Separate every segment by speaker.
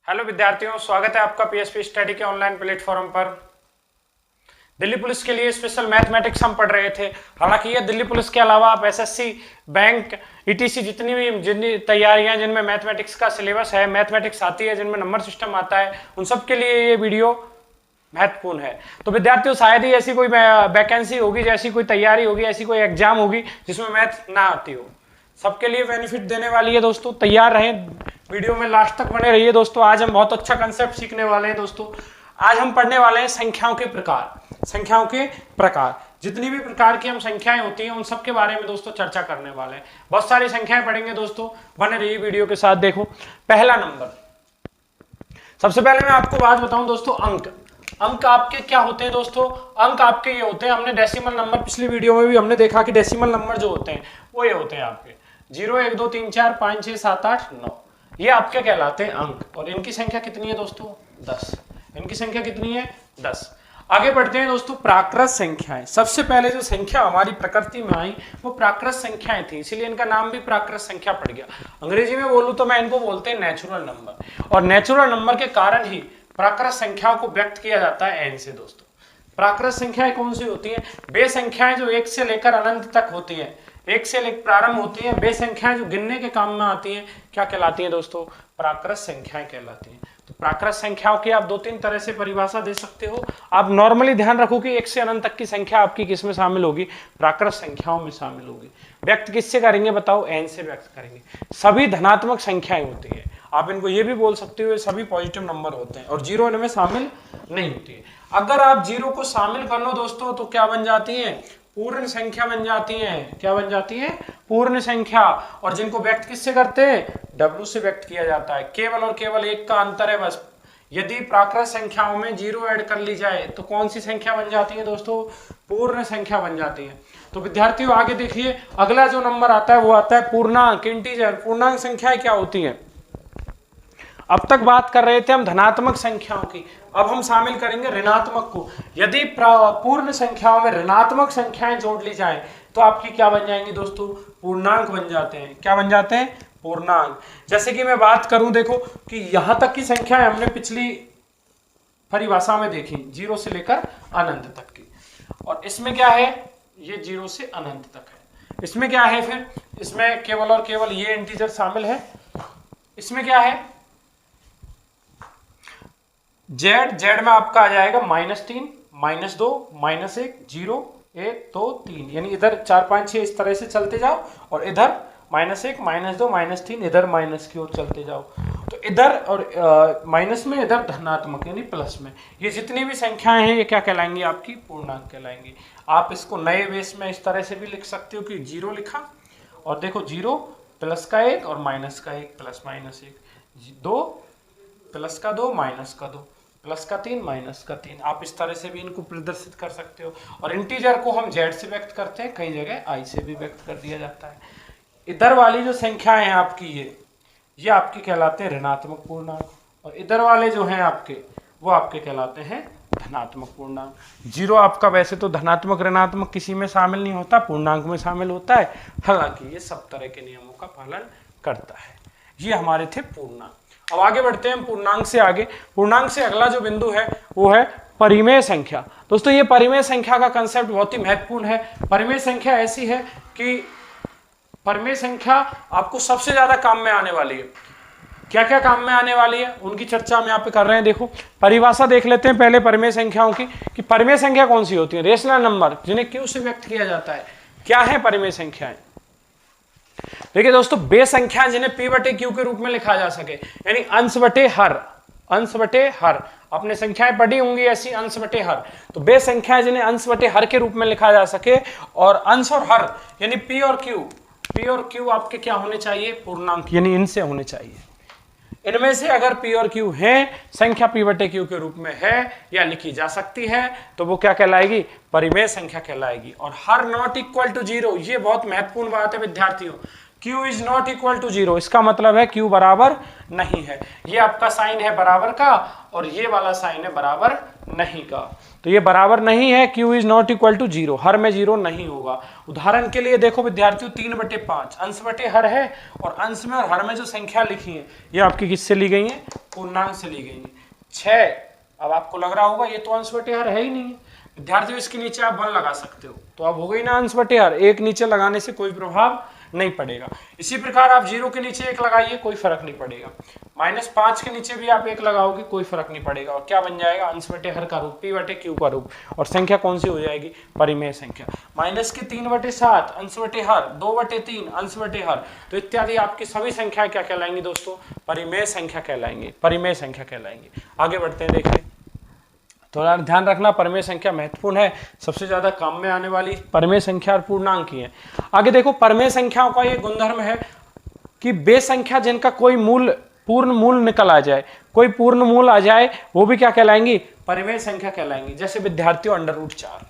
Speaker 1: Hello विद्यार्थियों, स्वागत है आपका पीएसपी स्टडी के ऑनलाइन प्लेटफॉर्म पर। दिल्ली पुलिस के लिए स्पेशल मैथमेटिक्स हम पढ़ रहे थे। हालांकि ये दिल्ली पुलिस के अलावा आप एसएससी, बैंक, ईटीसी जितनी तैयारियां जिनमें मैथमेटिक्स का सिलेबस है, मैथमेटिक्स आती है, जिनमें नंबर सिस्टम आता है, उन सब के लिए ये वीडियो महत्वपूर्ण है। तो विद्यार्थियों, शायद ही ऐसी कोई वैकेंसी होगी, जैसी कोई तैयारी होगी, ऐसी कोई एग्जाम होगी जिसमें मैथ ना आती हो। सबके लिए बेनिफिट देने वाली है दोस्तों। तैयार रहें, वीडियो में लास्ट तक बने रहिए दोस्तों। आज हम बहुत अच्छा कंसेप्ट सीखने वाले हैं दोस्तों। आज हम पढ़ने वाले हैं संख्याओं के प्रकार। संख्याओं के प्रकार, जितनी भी प्रकार की हम संख्याएं होती हैं उन सब के बारे में दोस्तों चर्चा करने वाले हैं। बहुत सारी संख्याएं पढ़ेंगे दोस्तों, बने रहिए वीडियो के साथ। देखो, पहला नंबर। सबसे पहले मैं आपको बात बताऊं दोस्तों, अंक। अंक आपके क्या होते हैं दोस्तों? अंक आपके ये होते हैं, हमने डेसिमल नंबर पिछली वीडियो में भी हमने देखा कि डेसिमल नंबर जो होते हैं वो ये होते हैं आपके 0, 1, 2, 3, 4, 5, 6, 7, 8, 9। ये आपके कहलाते हैं अंक। और इनकी संख्या कितनी है दोस्तों? 10। इनकी संख्या कितनी है? 10। आगे बढ़ते हैं दोस्तों, प्राकृत संख्याएं। सबसे पहले जो संख्या हमारी प्रकृति में आई वो प्राकृत संख्याएं थी, इसीलिए इनका नाम भी प्राकृत संख्या पड़ गया। अंग्रेजी में बोलूं तो मैं इनको बोलते हैं नेचुरल नंबर। और नेचुरल नंबर के कारण ही प्राकृत संख्याओं को व्यक्त किया जाता है एन से दोस्तों। प्राकृत संख्याएं कौन सी होती हैं? वे संख्याएं जो 1 से लेकर अनंत तक होती हैं, 1 से लेकर प्रारंभ होती हैं। वे संख्याएं जो गिनने के काम में आती हैं, क्या कहलाती हैं दोस्तों? प्राकृत संख्याएं कहलाती हैं। तो प्राकृत संख्याओं की आप 2-3 तरह से परिभाषा दे सकते हो। आप नॉर्मली ध्यान रखो कि 1 से अनंत तक की संख्या आपकी किस में शामिल होगी? प्राकृत संख्याओं में शामिल होगी। व्यक्त किससे करेंगे बताओ? एन से व्यक्त करेंगे। सभी धनात्मक संख्याएं होती है। आप इनको ये भी बोल सकते हो सभी पॉजिटिव नंबर होते हैं, और जीरो इनमें शामिल नहीं होती है। अगर आप जीरो को शामिल कर लो दोस्तों तो क्या बन जाती है? पूर्ण संख्या बन जाती हैं। क्या बन जाती है? पूर्ण संख्या। और जिनको व्यक्त किससे करते हैं? डब्ल्यू से व्यक्त किया जाता है। केवल और केवल एक का अंतर है बस। यदि प्राकृत संख्याओं में जीरो ऐड कर ली जाए तो कौन सी संख्या बन जाती है दोस्तों? पूर्ण संख्या बन जाती है। तो विद्यार्थियों आगे देखिए, अगला जो नंबर आता है वो आता है पूर्णांक, इंटीजर। पूर्णांक संख्याएं क्या होती हैं? अब तक बात कर रहे थे हम धनात्मक संख्याओं की, अब हम शामिल करेंगे ऋणात्मक को। यदि पूर्ण संख्याओं में ऋणात्मक संख्याएं जोड़ ली जाएं तो आपकी क्या बन जाएंगी दोस्तों? पूर्णांक बन जाते हैं। क्या बन जाते हैं? पूर्णांक। जैसे कि मैं बात करूं, देखो कि यहां तक की संख्याएं हमने पिछली परिभाषा में देखी, 0 से लेकर अनंत तक की। और इसमें क्या है? ये 0 से अनंत तक है। इसमें क्या है फिर? इसमें केवल और केवल ये इंटीजर शामिल है। इसमें क्या है? जेड में आपका आ जाएगा -3, -2, -1, 0, 1, 2, 3। यानी इधर 4, 5, 6 इस तरह से चलते जाओ, और इधर -1, -2, -3, इधर माइनस की ओर चलते जाओ। तो इधर और माइनस में, इधर धनात्मक यानी प्लस में। ये जितनी भी संख्याएं हैं ये क्या कहलाएंगी? आपकी पूर्णांक कहलाएंगी। आप इसको नए बेस में इस तरह से भी लिख सकते हो कि 0 लिखा, और देखो 0 प्लस का 1 और माइनस का 1, प्लस माइनस 1, 2 प्लस का 2 माइनस का 2, प्लस का 3 माइनस का 3। आप इस तरह से भी इनको प्रदर्शित कर सकते हो। और इंटीजर को हम जेड से व्यक्त करते हैं, कई जगह आई से भी व्यक्त कर दिया जाता है। इधर वाली जो संख्याएं हैं आपकी, ये आपके कहलाते हैं ऋणात्मक पूर्णांक, और इधर वाले जो हैं आपके वो आपके कहलाते हैं धनात्मक पूर्णांक। 0 आपका वैसे तो धनात्मक ऋणात्मक किसी में शामिल नहीं होता, पूर्णांक में शामिल होता है। हालांकि ये सब तरह के नियमों का पालन करता है। ये हमारे थे पूर्णांक। अब आगे बढ़ते हैं हम पूर्णांक से आगे। पूर्णांक से अगला जो बिंदु है वो है परिमेय संख्या। दोस्तों ये परिमेय संख्या का कंसेप्ट बहुत ही महत्वपूर्ण है। परिमेय संख्या ऐसी है कि परिमेय संख्या आपको सबसे ज्यादा काम में आने वाली है। क्या क्या काम में आने वाली है उनकी चर्चा हम यहाँ पे कर रहे हैं। देखो, परिभाषा देख लेते हैं पहले परिमेय संख्याओं की, कि परिमेय संख्या कौन सी होती है? रेशनल नंबर जिन्हें क्यू से व्यक्त किया जाता है। क्या है परिमेय संख्याएं? देखिए दोस्तों, वे संख्या जिन्हें p बटे क्यू के रूप में लिखा जा सके, यानी अंश बटे हर। अंश बटे हर आपने संख्याएं पढ़ी होंगी ऐसी, अंश बटे हर। तो वे संख्याएं जिन्हें अंश बटे हर के रूप में लिखा जा सके, और अंश और हर यानी p और q आपके क्या होने चाहिए? पूर्णांक, यानी इनसे होने चाहिए। इनमें से अगर p और q है, संख्या p बटे q के रूप में है या लिखी जा सकती है, तो वो क्या कहलाएगी? परिमेय संख्या कहलाएगी। और हर नॉट इक्वल टू 0, ये बहुत महत्वपूर्ण बात है विद्यार्थियों। q is not equal to 0, इसका मतलब है q बराबर नहीं है। ये आपका साइन है बराबर का, और ये वाला साइन है बराबर नहीं का। तो ये बराबर नहीं है, q is not equal to 0, हर में 0 नहीं होगा। उदाहरण के लिए देखो विद्यार्थियों, 3/5 अंश बटे हर है, और अंश में और हर में जो संख्या लिखी है ये आपकी किससे ली गई है? पूर्णांक से ली गई हैं। 6, अब आपको लग रहा होगा ये तो अंश बटे हर है ही नहीं है। विद्यार्थियों इसके नीचे आप 1 लगा सकते हो, तो अब हो गई ना अंश बटे हर, 1 नीचे लगाने से कोई प्रभाव नहीं पड़ेगा। इसी प्रकार आप 0 के नीचे 1 लगाइए, कोई फर्क नहीं पड़ेगा। -5 के नीचे भी आप 1 लगाओगे, कोई फर्क नहीं पड़ेगा। और क्या बन जाएगा? अंश बटे हर का रूप, p बटे q का रूप। और संख्या कौन सी हो जाएगी? परिमेय संख्या। -3/7 अंश बटे हर, 2/3 अंश बटे हर, तो इत्यादि आपकी सभी संख्याएं क्या कहलाएंगी दोस्तों? परिमेय संख्या कहलाएंगे, परिमेय संख्या कहलाएंगे। आगे बढ़ते हैं, देखिए थोड़ा ध्यान रखना, परिमेय संख्या महत्वपूर्ण है, सबसे ज्यादा काम में आने वाली परिमेय संख्या और पूर्णांक ही है। आगे देखो, परिमेय संख्याओं का ये गुणधर्म है कि वे संख्या जिनका कोई मूल पूर्ण मूल निकल आ जाए, कोई पूर्ण मूल आ जाए, वो भी क्या कहलाएंगी? परिमेय संख्या कहलाएंगी। जैसे विद्यार्थियों √4,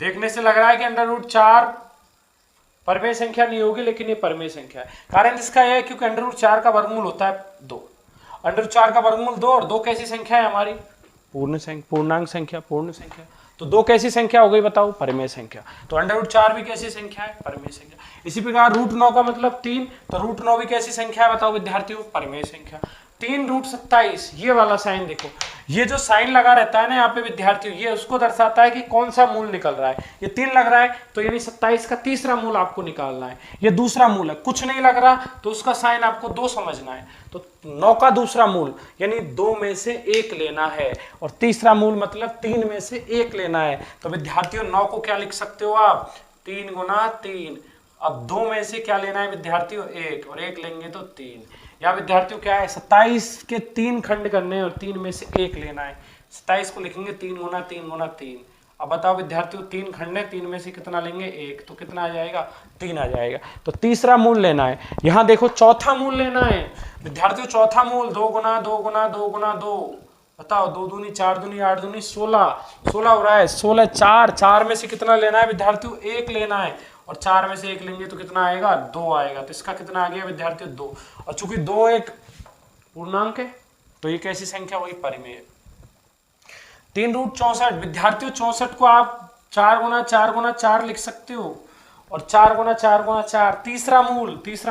Speaker 1: देखने से लग रहा है कि √4 परिमेय संख्या नहीं होगी, लेकिन ये परिमेय संख्या है। कारण इसका यह है क्योंकि √4 का वर्गमूल होता है 2, √4 का वर्गमूल 2, और 2 कैसी संख्या है हमारी? पूर्णांक संख्या, पूर्ण संख्या। तो 2 कैसी संख्या हो गई बताओ? परिमेय संख्या। तो √4 भी कैसी संख्या है? परिमेय संख्या। इसी प्रकार √9 का मतलब 3, तो √9 भी कैसी संख्या है बताओ विद्यार्थियों? परिमेय संख्या। 3√27, ये वाला साइन देखो, ये जो साइन लगा रहता है ना यहाँ पे विद्यार्थियों, ये उसको दर्शाता है कि कौन सा मूल निकल रहा है। ये 3 लग रहा है, तो यानी 27 का तीसरा मूल आपको निकालना है। ये दूसरा मूल है, कुछ नहीं लग रहा तो उसका साइन आपको 2 समझना है। तो 9 का दूसरा मूल यानी 2 में से 1 लेना है, और तीसरा मूल मतलब 3 में से 1 लेना है। तो विद्यार्थियों 9 को क्या लिख सकते हो आप? 3 × 3। अब 2 में से क्या लेना है विद्यार्थियों? 1, और 1 लेंगे तो 3। या विद्यार्थियों क्या है? 27 के 3 खंड करने हैं और 3 में से 1 लेना है। 27 को लिखेंगे 3 × 3 × 3। अब बताओ विद्यार्थियों 3 खंड है, 3 में से कितना लेंगे? 1, तो कितना आ जाएगा? 3 आ जाएगा। तो तीसरा मूल लेना है। यहाँ देखो चौथा मूल लेना है विद्यार्थियों, चौथा मूल 2 × 2 × 2 × 2, बताओ 2 दूनी 4 दूनी 8 दूनी 16 हो रहा है। 16 4 में से कितना लेना है विद्यार्थियों? 1 लेना है, और 4 में से 1 लेंगे तो कितना आएगा? 2 आएगा। तो इसका कितना आ गया विद्यार्थियों? 2। और चूंकि 2 एक पूर्णांक है, तो ये कैसी संख्या? वही परिमेय। 3√64 विद्यार्थियों, 64 को आप 4 × 4 × 4 लिख सकते हो, और 4 × 4 × 4 तीसरा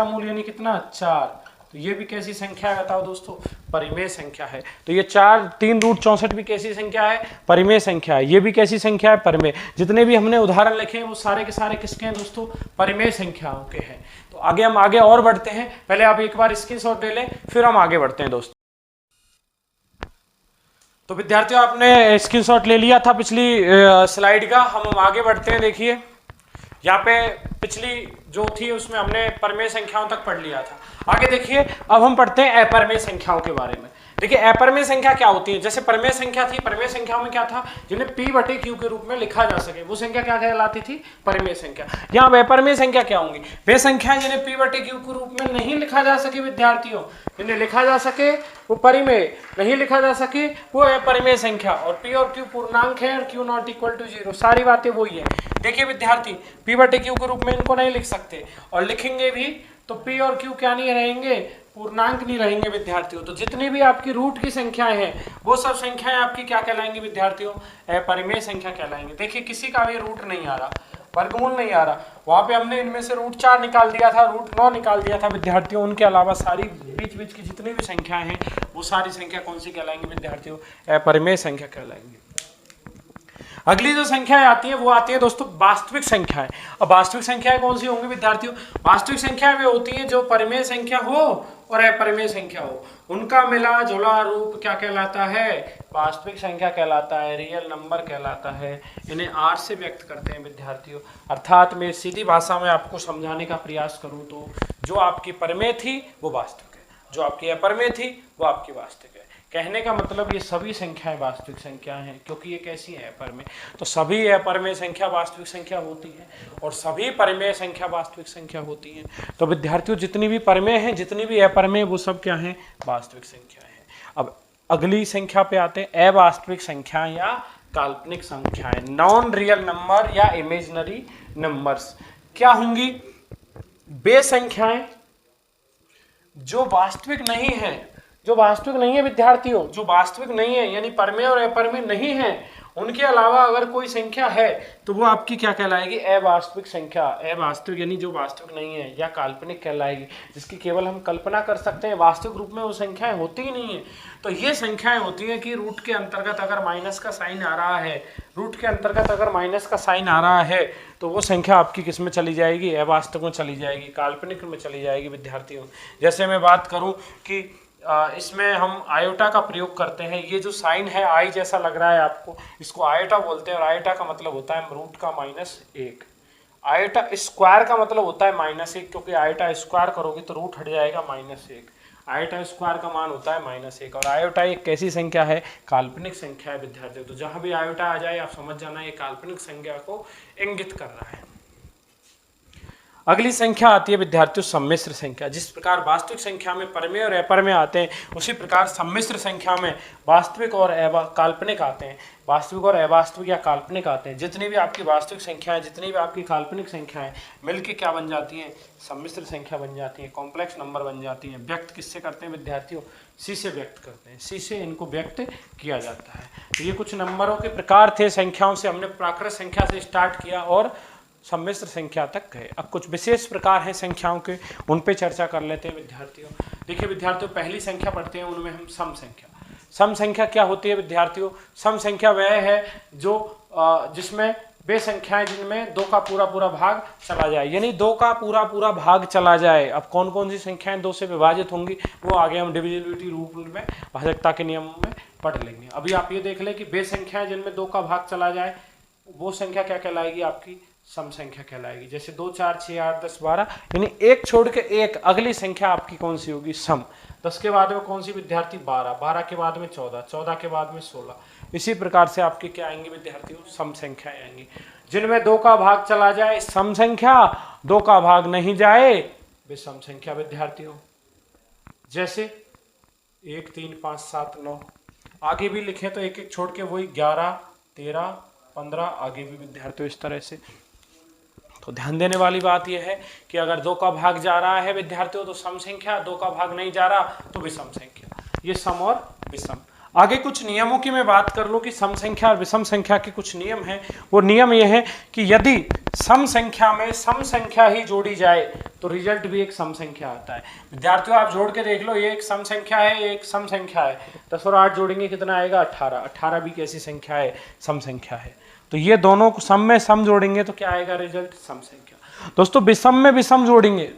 Speaker 1: मूल यानी कितना? 4। तो ये भी कैसी संख्या है बताओ दोस्तों? परिमेय संख्या है। तो ये 3√64 भी कैसी संख्या है? परिमेय संख्या है। ये भी कैसी संख्या है? परिमेय। जितने भी हमने उदाहरण लिखे हैं वो सारे के सारे किसके हैं दोस्तों? परिमेय संख्याओं के हैं। तो आगे हम और बढ़ते हैं, पहले आप एक बार स्क्रीनशॉट ले लें, फिर हम आगे बढ़ते हैं दोस्तों। तो विद्यार्थियों आपने स्क्रीनशॉट ले लिया था पिछली स्लाइड का, हम आगे बढ़ते हैं। देखिए यहाँ पे पिछली जो थी उसमें हमने परिमेय संख्याओं तक पढ़ लिया था। आगे देखिए, अब हम पढ़ते हैं अपरिमेय संख्याओं के बारे में। देखिए अपरिमेय संख्या क्या होती है? जैसे परिमेय संख्या थी, परिमेय संख्याओं में क्या था? जिन्हें p/q के रूप में लिखा जा सके, वो संख्या क्या कहलाती थी? परिमेय संख्या। यहाँ अपरिमेय संख्या क्या होंगी? वे संख्याएं जिन्हें p/q के रूप में नहीं लिखा जा सके विद्यार्थियों, जिन्हें लिखा जा सके वो परिमेय, नहीं लिखा जा सके वो अपरिमेय संख्या। और p और q पूर्णांक है और q ≠ 0, सारी बातें वही है। देखिए विद्यार्थी, p/q के रूप में इनको नहीं लिख सकते, और लिखेंगे भी तो p और q क्या नहीं रहेंगे? पूर्णांक नहीं रहेंगे विद्यार्थियों। तो जितनी भी आपकी रूट की संख्याएं हैं वो सब संख्याएं आपकी क्या कहलाएंगी विद्यार्थियों? अपरिमेय संख्या कहलाएंगी। देखिए किसी का भी रूट नहीं आ रहा, वर्गमूल नहीं आ रहा, वहां पे हमने इनमें से √4 निकाल दिया था, √9 निकाल दिया था विद्यार्थियों। उनके अलावा सारी बीच बीच की जितनी भी संख्याएं हैं वो सारी संख्या कौन सी कहलाएंगी विद्यार्थियों? अपरिमेय संख्या कहलाएंगी। अगली जो संख्याएं आती है वो आती है दोस्तों वास्तविक संख्याएं। अब वास्तविक संख्याएं कौन सी होंगी विद्यार्थियों? वास्तविक संख्याएं वे होती हैं जो परिमेय संख्या हो और अपरिमेय संख्या हो, उनका मिला जुला रूप क्या कहलाता है? वास्तविक संख्या कहलाता है, रियल नंबर कहलाता है। इन्हें r से व्यक्त करते हैं विद्यार्थियों। अर्थात मैं सीधी भाषा में आपको समझाने का प्रयास करूं तो जो आपकी परिमेय थी वो वास्तविक है, जो आपकी अपरिमेय थी वो आपकी वास्तविक है। कहने का मतलब ये सभी संख्याएं वास्तविक संख्या हैं, क्योंकि ये कैसी है? अपरिमेय। तो सभी अपरिमेय संख्या वास्तविक संख्या होती है और सभी परिमेय संख्या वास्तविक संख्या होती है। तो विद्यार्थियों जितनी भी परिमेय हैं, जितनी भी अपरिमेय, वो सब क्या हैं? वास्तविक संख्या है। अब अगली संख्या पे आते हैं, अवास्तविक संख्या या काल्पनिक संख्याएं, नॉन रियल नंबर या इमेजिनरी नंबर्स। क्या होंगी? वे संख्याएं जो वास्तविक नहीं है, जो वास्तविक नहीं है विद्यार्थियों, जो वास्तविक नहीं है यानी परिमेय और अपरिमेय नहीं है, उनके अलावा अगर कोई संख्या है तो वो आपकी क्या कहलाएगी, अवास्तविक संख्या, अवास्तविक यानी जो वास्तविक नहीं है, या काल्पनिक कहलाएगी, जिसकी केवल हम कल्पना कर सकते हैं, वास्तविक रूप में वो संख्याएं होती ही नहीं है। तो ये संख्याएं होती हैं कि रूट के अंतर्गत अगर माइनस का साइन आ रहा है, रूट के अंतर्गत अगर माइनस का साइन आ रहा है तो वो संख्या आपकी किस में चली जाएगी, अवास्तविक में चली जाएगी, काल्पनिक में चली जाएगी विद्यार्थियों। जैसे मैं बात करूं कि इसमें हम आयोटा का प्रयोग करते हैं, ये जो साइन है आई जैसा लग रहा है आपको, इसको आयोटा बोलते हैं, और आयोटा का मतलब होता है रूट का -1। आयोटा स्क्वायर का मतलब होता है -1, क्योंकि आयोटा स्क्वायर करोगे तो रूट हट जाएगा -1। आयोटा स्क्वायर का मान होता है -1, और आयोटा एक कैसी संख्या है, काल्पनिक संख्या है विद्यार्थियों। तो जहां भी आयोटा आ जाए आप समझ जाना ये काल्पनिक संख्या को इंगित कर रहा है। अगली संख्या आती है विद्यार्थियों सम्मिश्र संख्या। जिस प्रकार वास्तविक संख्या में परमेय और अपरमेय आते हैं, उसी प्रकार सम्मिश्र संख्या में वास्तविक और काल्पनिक आते हैं, वास्तविक और अवास्तविक या काल्पनिक आते हैं। जितनी भी आपकी वास्तविक संख्याएं, जितनी भी आपकी काल्पनिक संख्याएं मिलकर क्या बन जाती हैं, सम्मिश्र संख्या बन जाती है, कॉम्प्लेक्स नंबर बन जाती हैं। व्यक्त किससे करते हैं विद्यार्थियों, सी से व्यक्त करते हैं, सी से इनको व्यक्त किया जाता है। तो ये कुछ नंबरों के प्रकार थे, संख्याओं से हमने प्राकृत संख्या से स्टार्ट किया और सम्मिश्र संख्या तक गए। अब कुछ विशेष प्रकार हैं संख्याओं के, उन पे चर्चा कर लेते हैं विद्यार्थियों। देखिए विद्यार्थियों, पहली संख्या पढ़ते हैं, उनमें हम सम संख्या। सम संख्या क्या होती है विद्यार्थियों, सम संख्या वह है जो जिसमें वे संख्याएं जिनमें 2 का पूरा पूरा भाग चला जाए, यानी 2 का पूरा पूरा भाग चला जाए। अब कौन कौन सी संख्याएं 2 से विभाजित होंगी वो आगे हम डिविजिबिलिटी रूल में, भाजकता के नियमों में पढ़ लेंगे। अभी आप ये देख लें कि वे संख्याएं जिनमें 2 का भाग चला जाए वो संख्या क्या कहलाएगी, आपकी सम संख्या कहलाएगी। जैसे 2, 4, 6, 8, 10, 12, यानी एक छोड़ के एक अगली संख्या आपकी कौन सी होगी, सम। 10 के बाद में कौन सी विद्यार्थी, 12, 12 के बाद में 14, 14 के बाद में 16। इसी प्रकार से आपकी क्या आएंगी विद्यार्थियों, सम संख्याएं आएंगी। जिनमें 2 का भाग चला जाए सम संख्या, 2 का भाग नहीं जाए विषम संख्या विद्यार्थियों। जैसे 1, 3, 5, 7, 9। आगे भी लिखे तो एक एक छोड़ के वही 11, 13, 15 आगे भी विद्यार्थियों इस तरह से। तो ध्यान देने वाली बात यह है कि अगर 2 का भाग जा रहा है विद्यार्थियों तो सम संख्या, 2 का भाग नहीं जा रहा तो विषम संख्या। ये सम और विषम। आगे कुछ नियमों की मैं बात कर लूं कि सम संख्या और विषम संख्या के कुछ नियम हैं। वो नियम ये है कि यदि सम संख्या में सम संख्या ही जोड़ी जाए तो रिजल्ट भी एक सम संख्या आता है। विद्यार्थियों आप जोड़ के देख लो, ये एक सम संख्या है, ये एक सम संख्या है। 10 और 8 जोड़ेंगे कितना आएगा, 18। 18 भी कैसी संख्या है, सम संख्या है। तो ये दोनों को सम में सम जोड़ेंगे तो क्या आएगा रिजल्ट, सम संख्या। दोस्तों विषम में विषम जोड़ेंगे,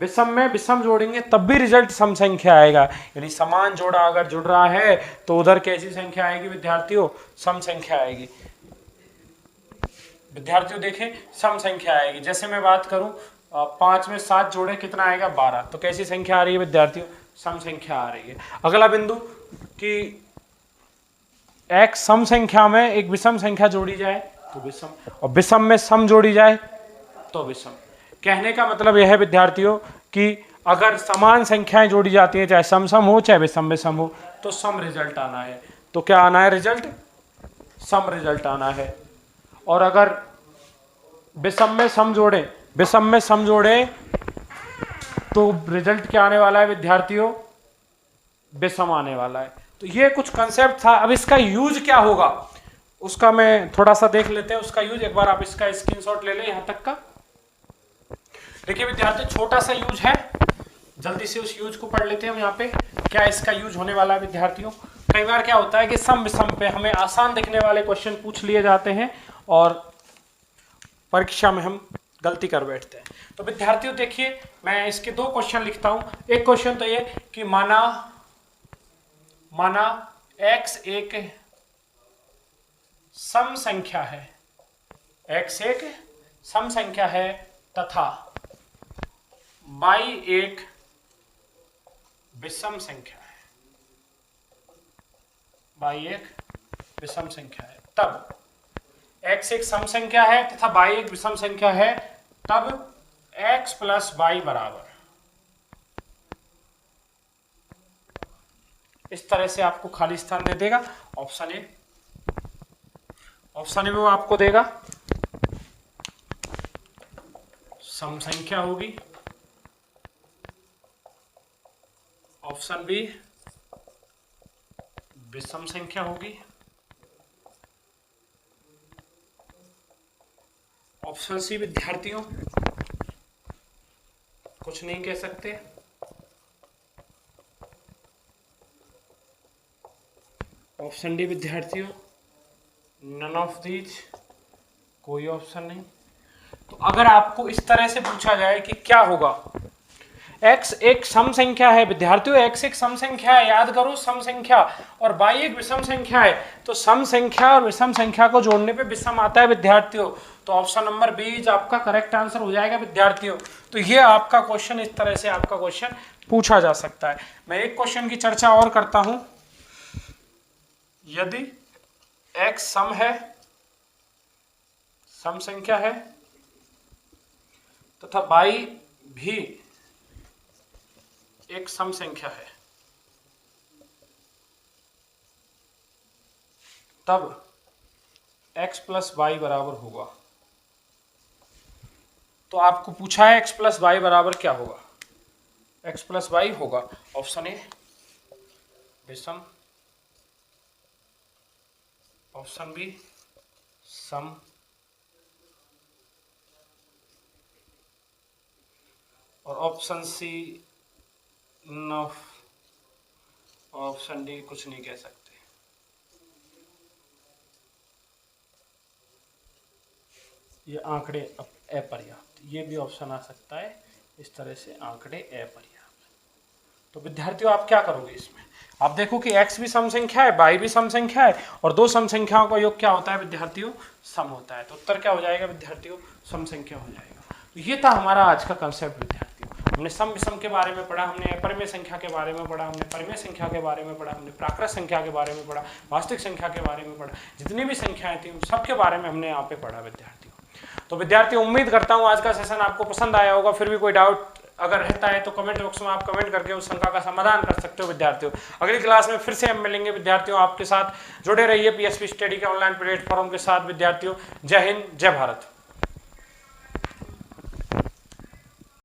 Speaker 1: विषम में विषम जोड़ेंगे तब भी रिजल्ट सम संख्या आएगा। यानी समान जोड़ा अगर जुड़ रहा है तो उधर कैसी संख्या आएगी विद्यार्थियों, सम संख्या आएगी। विद्यार्थियों देखें सम संख्या आएगी। जैसे मैं बात करूं 5 में 7 जोड़े कितना आएगा, 12। तो कैसी संख्या आ रही है विद्यार्थियों, सम संख्या आ रही है। अगला बिंदु कि एक सम संख्या में एक विषम संख्या जोड़ी जाए तो विषम, और विषम में सम जोड़ी जाए तो विषम। कहने का मतलब यह है विद्यार्थियों कि अगर समान संख्याएं जोड़ी जाती हैं, चाहे सम सम हो चाहे विषम विषम हो, तो सम रिजल्ट आना है। तो क्या आना है रिजल्ट, सम रिजल्ट आना है। और अगर विषम में सम जोड़े, विषम में सम जोड़े तो रिजल्ट क्या आने वाला है विद्यार्थियों, विषम आने वाला है। तो ये कुछ कंसेप्ट था। अब इसका यूज क्या होगा उसका मैं थोड़ा सा देख लेते हैं। उसका यूज एक बार आप इसका स्क्रीनशॉट ले लें यहां तक का। देखिए विद्यार्थी छोटा सा यूज है, जल्दी से उस यूज को पढ़ लेते हैं हम। यहाँ पे क्या इसका यूज होने वाला है विद्यार्थियों। कई बार क्या होता है कि सम विषम पे हमें आसान दिखने वाले क्वेश्चन पूछ लिए जाते हैं और परीक्षा में हम गलती कर बैठते हैं। तो विद्यार्थियों देखिए मैं इसके 2 क्वेश्चन लिखता हूं। एक क्वेश्चन तो ये कि माना x एक सम संख्या है, x एक सम संख्या है तथा y एक विषम संख्या है, y एक विषम संख्या है। तब x एक सम संख्या है तथा y एक विषम संख्या है, तब x प्लस y बराबर, इस तरह से आपको खाली स्थान दे देगा। ऑप्शन ए में वो आपको देगा सम संख्या होगी, ऑप्शन बी विषम संख्या होगी, ऑप्शन सी विद्यार्थियों, कुछ नहीं कह सकते। ऑप्शन डी विद्यार्थियों, नन ऑफ दीज, कोई ऑप्शन नहीं। तो अगर आपको इस तरह से पूछा जाए कि क्या होगा, x एक सम संख्या है विद्यार्थियों, x एक सम संख्या है, याद करो सम संख्या, और y एक विषम संख्या है, तो सम संख्या और विषम संख्या को जोड़ने पे विषम आता है विद्यार्थियों। तो ऑप्शन नंबर बी आपका करेक्ट आंसर हो जाएगा विद्यार्थियों। तो ये आपका क्वेश्चन, इस तरह से आपका क्वेश्चन पूछा जा सकता है। मैं एक क्वेश्चन की चर्चा और करता हूं। यदि x सम है, सम संख्या है, तथा y भी एक सम संख्या है, तब x प्लस वाई बराबर होगा। तो आपको पूछा है x प्लस वाई बराबर क्या होगा, x प्लस वाई होगा ऑप्शन ए विषम, ऑप्शन बी सम, और option C no, option D कुछ नहीं कह सकते। ये आंकड़े अपर्याप्त, ये भी ऑप्शन आ सकता है इस तरह से, आंकड़े अपर्याप्त। तो विद्यार्थियों आप क्या करोगे इसमें, आप देखो कि x भी सम संख्या है, y भी सम संख्या है, और दो सम संख्याओं का योग क्या होता है विद्यार्थियों, सम होता है। तो उत्तर क्या हो जाएगा विद्यार्थियों, सम संख्या हो जाएगा। तो ये था हमारा आज का कंसेप्ट विद्यार्थियों। हमने सम विषम के बारे में पढ़ा, हमने अपरिमेय संख्या के बारे में पढ़ा, हमने परिमेय संख्या के बारे में पढ़ा, हमने प्राकृत संख्या के बारे में पढ़ा, वास्तविक संख्या के बारे में पढ़ा, जितनी भी संख्याएं थी उन सब के बारे में हमने यहाँ पे पढ़ा विद्यार्थियों। तो विद्यार्थियों उम्मीद करता हूँ आज का सेशन आपको पसंद आया होगा। फिर भी कोई डाउट अगर रहता है तो कमेंट बॉक्स में आप कमेंट करके उस शंका का समाधान कर सकते हो विद्यार्थियों। अगली क्लास में फिर से हम मिलेंगे विद्यार्थियों, आपके साथ जुड़े रहिए पीएसपी स्टडी के ऑनलाइन प्लेटफॉर्म के साथ विद्यार्थियों। जय हिंद, जय भारत।